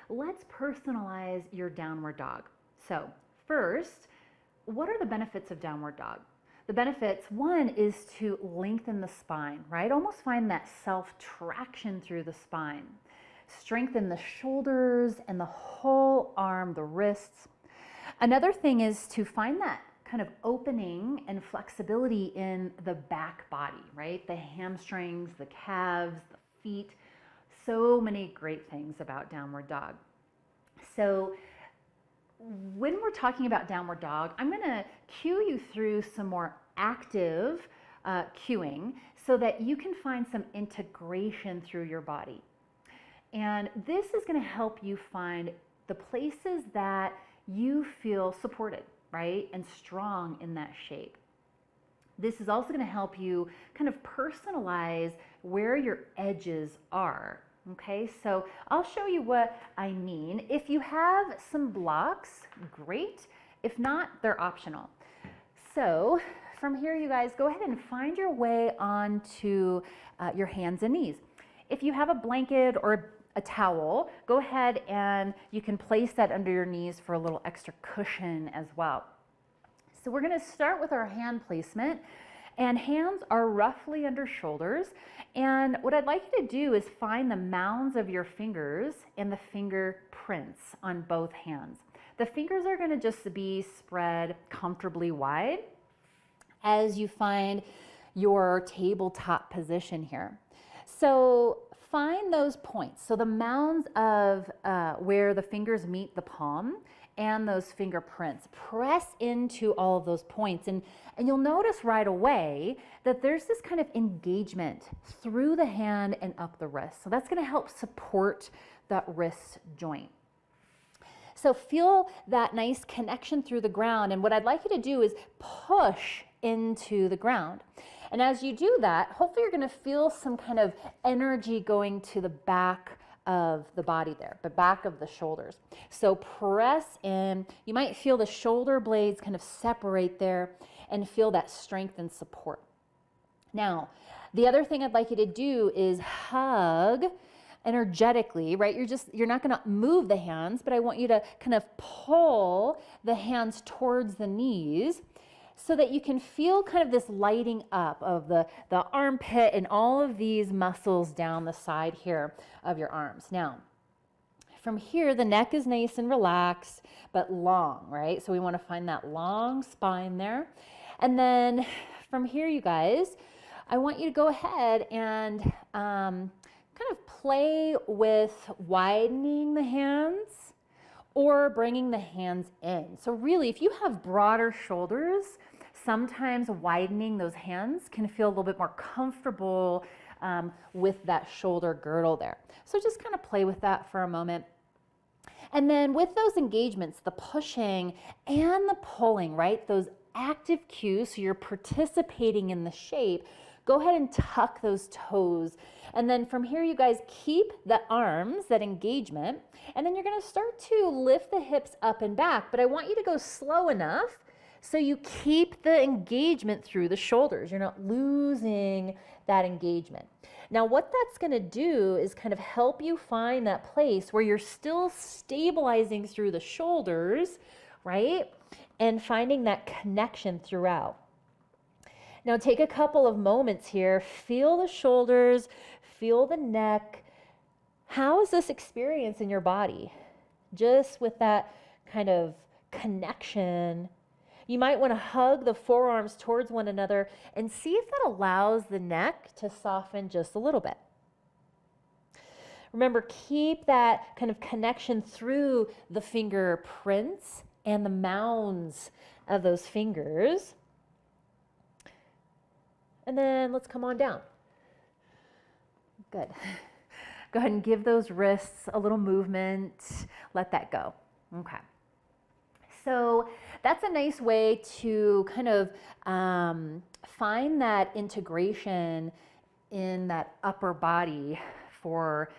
Let's personalize your downward dog. So first, what are the benefits of downward dog? The benefits, one is to lengthen the spine, right? Almost find that self-traction through the spine. Strengthen the shoulders and the whole arm, the wrists. Another thing is to find that kind of opening and flexibility in the back body, right? The hamstrings, the calves, the feet. So many great things about downward dog. So when we're talking about downward dog, I'm going to cue you through some more active cueing so that you can find some integration through your body. And this is going to help you find the places that you feel supported, right, and strong in that shape. This is also going to help you kind of personalize where your edges are. Okay, so I'll show you what I mean. If you have some blocks, great. If not, they're optional. So from here, you guys, go ahead and find your way onto your hands and knees. If you have a blanket or a towel, go ahead and you can place that under your knees for a little extra cushion as well. So we're going to start with our hand placement. And hands are roughly under shoulders. And what I'd like you to do is find the mounds of your fingers and the fingerprints on both hands. The fingers are going to just be spread comfortably wide as you find your tabletop position here. So find those points. So the mounds of where the fingers meet the palm and those fingerprints. Press into all of those points. And you'll notice right away that there's this kind of engagement through the hand and up the wrist. So that's going to help support that wrist joint. So feel that nice connection through the ground. And what I'd like you to do is push into the ground. And as you do that, hopefully you're going to feel some kind of energy going to the back of the body there, the back of the shoulders. So press in. You might feel the shoulder blades kind of separate there and feel that strength and support. Now, the other thing I'd like you to do is hug energetically, right? You're not going to move the hands, but I want you to kind of pull the hands towards the knees so that you can feel kind of this lighting up of the armpit and all of these muscles down the side here of your arms. Now, from here, the neck is nice and relaxed, but long, right? So we want to find that long spine there. And then from here, you guys, I want you to go ahead and kind of play with widening the hands or bringing the hands in. So really, if you have broader shoulders, sometimes widening those hands can feel a little bit more comfortable with that shoulder girdle there. So just kind of play with that for a moment. And then with those engagements, the pushing and the pulling, right? Those active cues, so you're participating in the shape, go ahead and tuck those toes. And then from here, you guys keep the arms, that engagement, and then you're going to start to lift the hips up and back. But I want you to go slow enough so you keep the engagement through the shoulders. You're not losing that engagement. Now, what that's going to do is kind of help you find that place where you're still stabilizing through the shoulders, right? And finding that connection throughout. Now, take a couple of moments here. Feel the shoulders, feel the neck. How is this experience in your body? Just with that kind of connection. You might want to hug the forearms towards one another and see if that allows the neck to soften just a little bit. Remember, keep that kind of connection through the fingerprints and the mounds of those fingers. And then let's come on down. Good. Go ahead and give those wrists a little movement. Let that go. Okay. So that's a nice way to kind of find that integration in that upper body for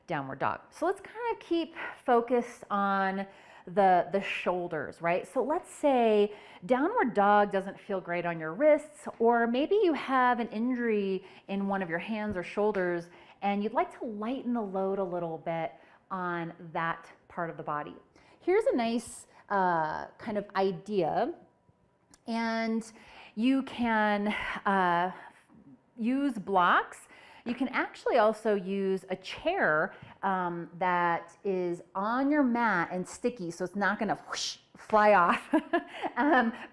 downward dog. So let's kind of keep focused on the shoulders, right? So let's say downward dog doesn't feel great on your wrists, or maybe you have an injury in one of your hands or shoulders and you'd like to lighten the load a little bit on that part of the body. Here's a nice kind of idea, and you can use blocks. You can actually also use a chair that is on your mat and sticky, so it's not gonna whoosh, fly off.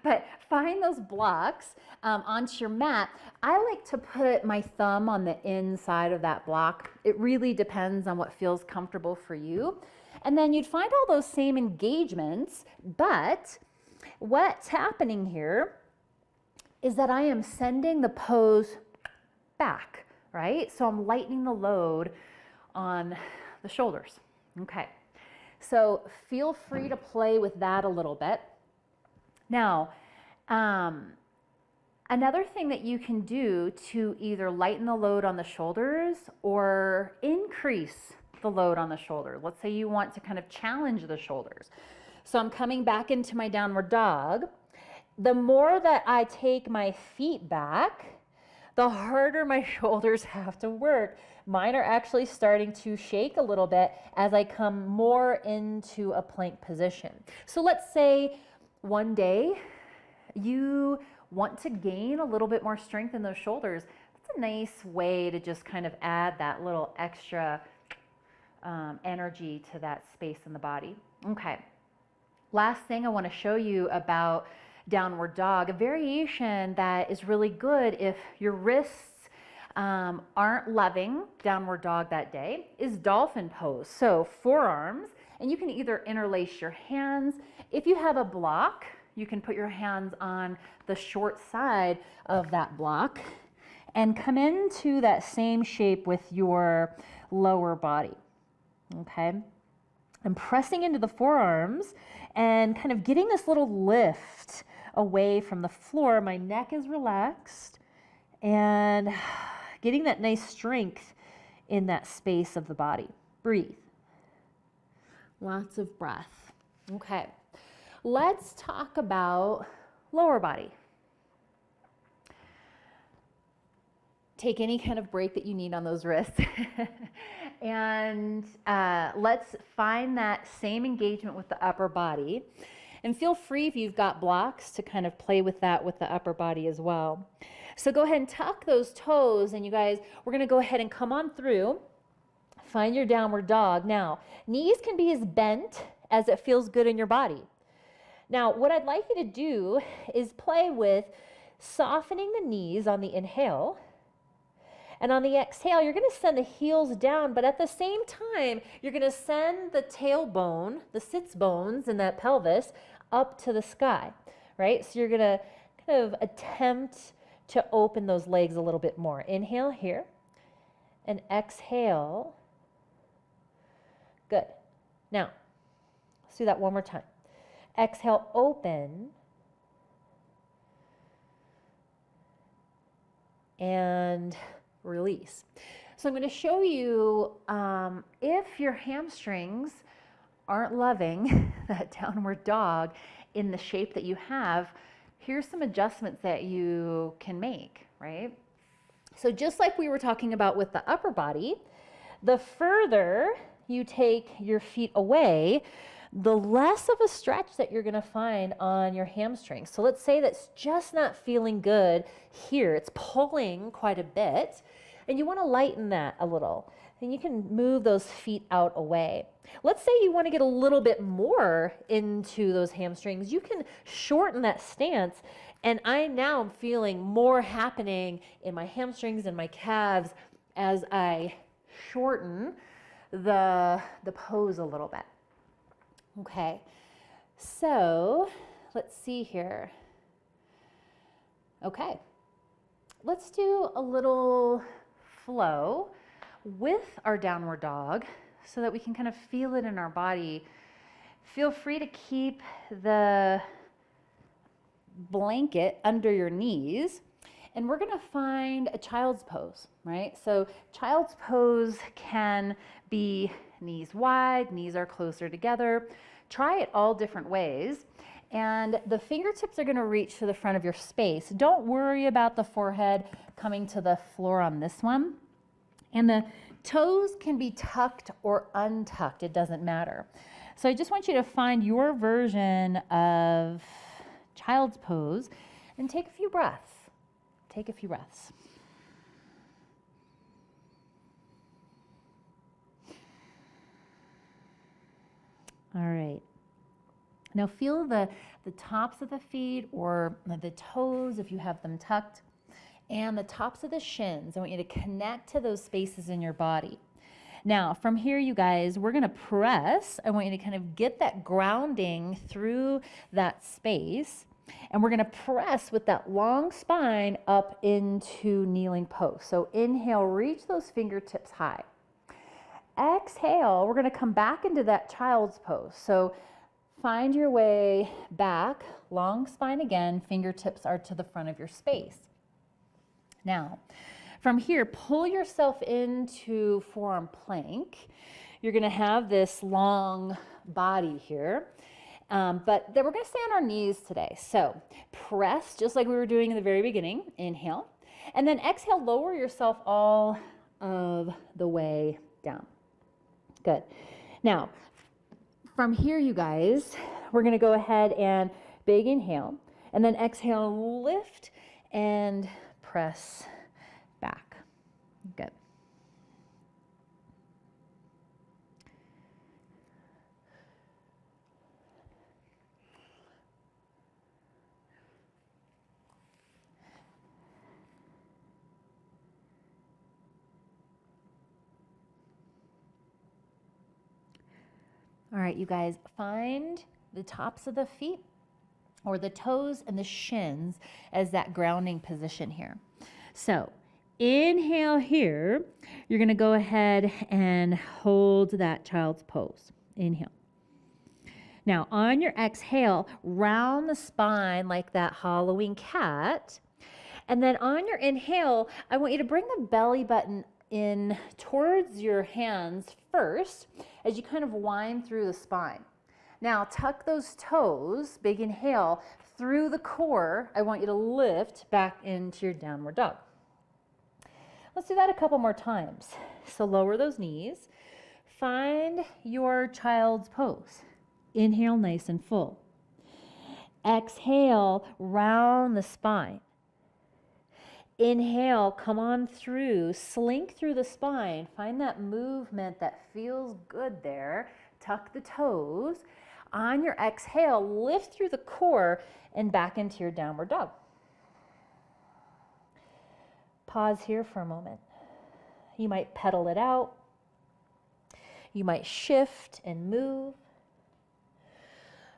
But find those blocks onto your mat. I like to put my thumb on the inside of that block. It really depends on what feels comfortable for you. And then you'd find all those same engagements, but what's happening here is that I am sending the pose back, right? So I'm lightening the load on the shoulders. Okay, so feel free to play with that a little bit. Now, another thing that you can do to either lighten the load on the shoulders or increase the load on the shoulder. Let's say you want to kind of challenge the shoulders. So I'm coming back into my downward dog. The more that I take my feet back, the harder my shoulders have to work. Mine are actually starting to shake a little bit as I come more into a plank position. So let's say one day you want to gain a little bit more strength in those shoulders. That's a nice way to just kind of add that little extra energy to that space in the body. Okay, last thing I want to show you about downward dog, a variation that is really good if your wrists aren't loving downward dog that day, is dolphin pose. So forearms, and you can either interlace your hands. If you have a block, you can put your hands on the short side of that block and come into that same shape with your lower body. Okay, I'm pressing into the forearms and kind of getting this little lift away from the floor. My neck is relaxed and getting that nice strength in that space of the body. Breathe. Lots of breath. Okay, let's talk about lower body. Take any kind of break that you need on those wrists. And let's find that same engagement with the upper body. And feel free, if you've got blocks, to kind of play with that with the upper body as well. So go ahead and tuck those toes, and you guys, we're gonna go ahead and come on through. Find your downward dog. Now, knees can be as bent as it feels good in your body. Now, what I'd like you to do is play with softening the knees on the inhale. And on the exhale, you're going to send the heels down, but at the same time, you're going to send the tailbone, the sits bones in that pelvis, up to the sky, right? So you're going to kind of attempt to open those legs a little bit more. Inhale here, and exhale. Good. Now, let's do that one more time. Exhale, open. And release. So I'm going to show you if your hamstrings aren't loving that downward dog in the shape that you have, here's some adjustments that you can make, right? So just like we were talking about with the upper body, the further you take your feet away, the less of a stretch that you're going to find on your hamstrings. So let's say that's just not feeling good here. It's pulling quite a bit, and you want to lighten that a little. And you can move those feet out away. Let's say you want to get a little bit more into those hamstrings. You can shorten that stance, and I now am feeling more happening in my hamstrings and my calves as I shorten the pose a little bit. Okay, so let's see here. Okay, let's do a little flow with our downward dog so that we can kind of feel it in our body. Feel free to keep the blanket under your knees, and we're going to find a child's pose, right? So child's pose can be knees wide, knees are closer together. Try it all different ways. And the fingertips are going to reach to the front of your space. Don't worry about the forehead coming to the floor on this one. And the Toes can be tucked or untucked, it doesn't matter. So I just want you to find your version of child's pose and take a few breaths. Take a few breaths. All right. Now feel the tops of the feet or the toes if you have them tucked, and the tops of the shins. I want you to connect to those spaces in your body. Now from here, you guys, we're gonna press. I want you to kind of get that grounding through that space, and we're gonna press with that long spine up into kneeling pose. So inhale, reach those fingertips high. Exhale, we're gonna come back into that child's pose. So find your way back, long spine again, fingertips are to the front of your space. Now, from here, pull yourself into forearm plank. You're gonna have this long body here, but then we're gonna stay on our knees today. So press, just like we were doing in the very beginning, inhale, and then exhale, lower yourself all of the way down. Good. Now, from here, you guys, we're gonna go ahead and big inhale, and then exhale, lift and press back. Good. All right, you guys, find the tops of the feet or the toes and the shins as that grounding position here. So inhale here, you're gonna go ahead and hold that child's pose. Inhale. Now on your exhale, round the spine like that hollowing cat. And then on your inhale, I want you to bring the belly button in towards your hands first as you kind of wind through the spine. Now tuck those toes, big inhale, through the core. I want you to lift back into your downward dog. Let's do that a couple more times. So lower those knees. Find your child's pose. Inhale nice and full. Exhale, round the spine. Inhale, come on through, slink through the spine. Find that movement that feels good there. Tuck the toes. On your exhale, lift through the core and back into your downward dog. Pause here for a moment. You might pedal it out. You might shift and move.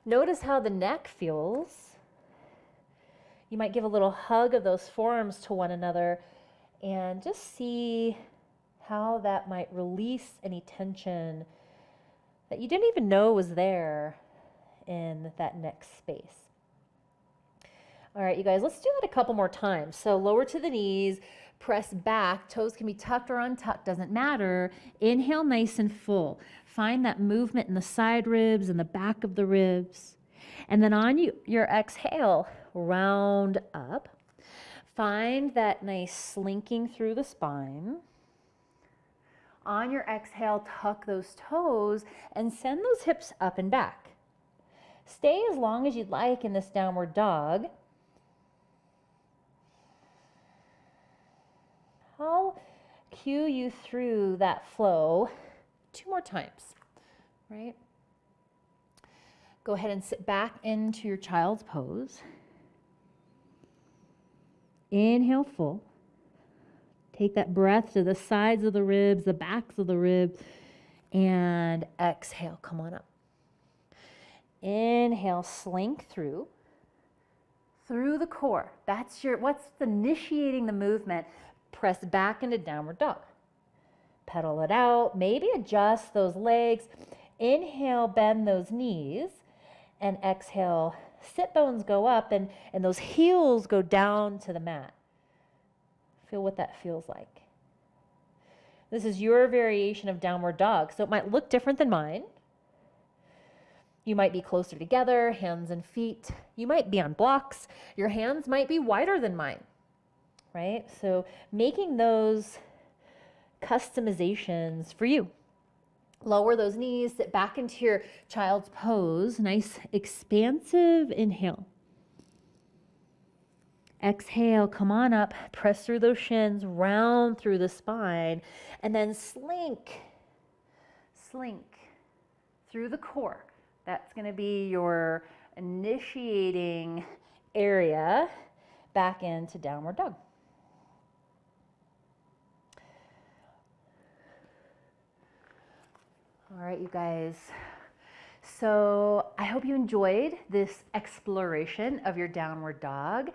Notice how the neck feels. You might give a little hug of those forearms to one another and just see how that might release any tension that you didn't even know was there in that neck space. All right, you guys, let's do that a couple more times. So lower to the knees, press back. Toes can be tucked or untucked, doesn't matter. Inhale nice and full. Find that movement in the side ribs and the back of the ribs. And then on your exhale, round up. Find that nice slinking through the spine. On your exhale, tuck those toes and send those hips up and back. Stay as long as you'd like in this downward dog. I'll cue you through that flow 2 more times, right? Go ahead and sit back into your child's pose. Inhale full. Take that breath to the sides of the ribs, the backs of the ribs, and exhale, come on up. Inhale, slink through the core. What's initiating the movement? Press back into downward dog. Pedal it out, maybe adjust those legs. Inhale, bend those knees, and exhale, sit bones go up and those heels go down to the mat. Feel what that feels like. This is your variation of downward dog, so it might look different than mine. You might be closer together, hands and feet. You might be on blocks. Your hands might be wider than mine, right? So making those customizations for you. Lower those knees, sit back into your child's pose. Nice expansive inhale. Exhale, come on up, press through those shins, round through the spine, and then slink through the core. That's going to be your initiating area back into downward dog. All right, you guys. So I hope you enjoyed this exploration of your downward dog.